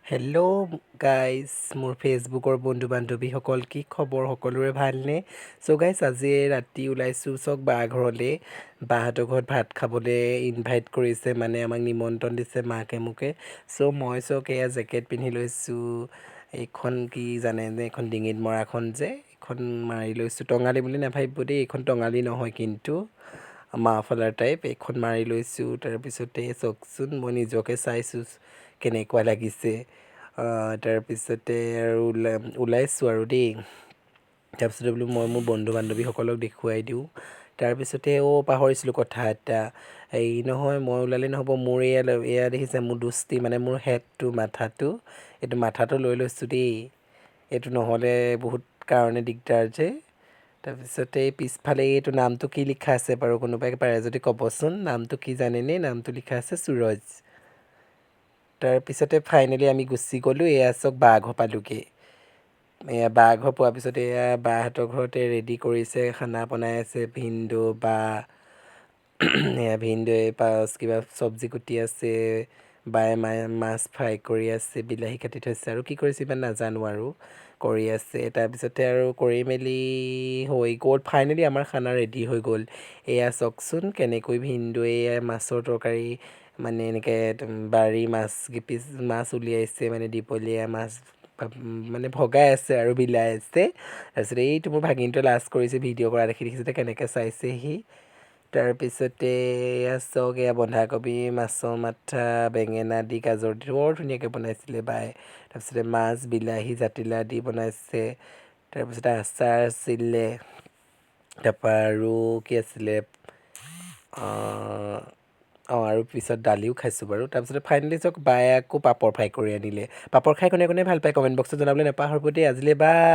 hello' guys মোৰ ফেচবুকৰ বন্ধু বান্ধৱীসকল কি খবৰ সকলোৰে ভালনে গাইজ আজি ৰাতি ওলাইছোঁ বা ঘৰলৈ বাহঁতৰ ঘৰত ভাত খাবলৈ ইনভাইট কৰিছে মানে আমাক নিমন্ত্ৰণ দিছে মাকে মোকে মই এয়া জেকেট পিন্ধি লৈছোঁ এইখন কি জানেনে এইখন ডিঙিত মৰাখন যে এইখন মাৰি লৈছোঁ টঙালি বুলি নাভাবিব দেই এইখন টঙালি নহয় কিন্তু মাফলাৰ টাইপ এইখন মাৰি লৈছোঁ তাৰপিছতে চাওকচোন মই নিজকে চাইছোঁ কেনেকুৱা লাগিছে তাৰপিছতে আৰু ওলাইছোঁ আৰু দেই তাৰপিছতে বোলো মই মোৰ বন্ধু বান্ধৱীসকলক দেখুৱাই দিওঁ তাৰপিছতে পাহৰিছিলোঁ কথা এটা এই নহয় মই ওলালে নহ'ব মোৰ এয়া দেখিছে মোৰ দুষ্টি মানে মোৰ হেডটো এইটো মাথাটো লৈ লৈছোঁ দেই এইটো নহ'লে বহুত কাৰণে দিগদাৰ যে তাৰপিছতে পিছফালে এইটো নামটো কি লিখা আছে বাৰু কোনোবাই পাৰে যদি ক'বচোন নামটো কি জানেনে নামটো লিখা আছে সুৰজ তাৰপিছতে ফাইনেলি আমি গুচি গ'লোঁ এয়া বাঘৰ পালোগৈ এয়া বাঘৰ পোৱাৰ পিছতে এয়া বাহঁতৰ ঘৰতে ৰেডি কৰিছে খানা বনাই আছে ভিনদেউ বা এয়া ভিনদেউৱে কিবা চব্জি কুটি আছে বায়ে মাছ ফ্ৰাই কৰি আছে বিলাহী কাটি থৈছে আৰু কি কৰিছে ইমান নাজানো আৰু কৰি আছে তাৰপিছতে আৰু কৰি মেলি হৈ গ'ল ফাইনেলি আমাৰ খানা ৰেডি হৈ গ'ল এয়া চাওকচোন কেনেকৈ ভিনদেউৱে মাছৰ তৰকাৰী মানে এনেকৈ বাৰী মাছ উলিয়াইছে মানে দীপলীয়া মাছ মানে ভগাই আছে আৰু বিলাই আছে তাৰপিছতে এইটো মোৰ ভাগিনটোৱে লাজ কৰিছে ভিডিঅ' কৰা দেখি দেখিছে কেনেকৈ চাইছেহি তাৰপিছতে এয়া চাওক এয়া বন্ধাকবি মাছৰ মাথা বেঙেনা দি গাজৰ দি বৰ ধুনীয়াকৈ বনাইছিলে বাই তাৰপিছতে মাছ বিলাহী জাতিলাও দি বনাইছে তাৰপিছতে আচাৰ আছিলে তাৰপৰা আৰু কি আছিলে আৰু পিছত দালিও খাইছোঁ বাৰু তাৰপিছতে ফাইনেলি বায়ে আকৌ পাপৰ ফ্ৰাই কৰি আনিলে পাপৰ খাই কোনে কোনে ভাল পায় কমেণ্ট বক্সত জনাবলৈ নাপাহৰিব দেই আজিলৈ বাই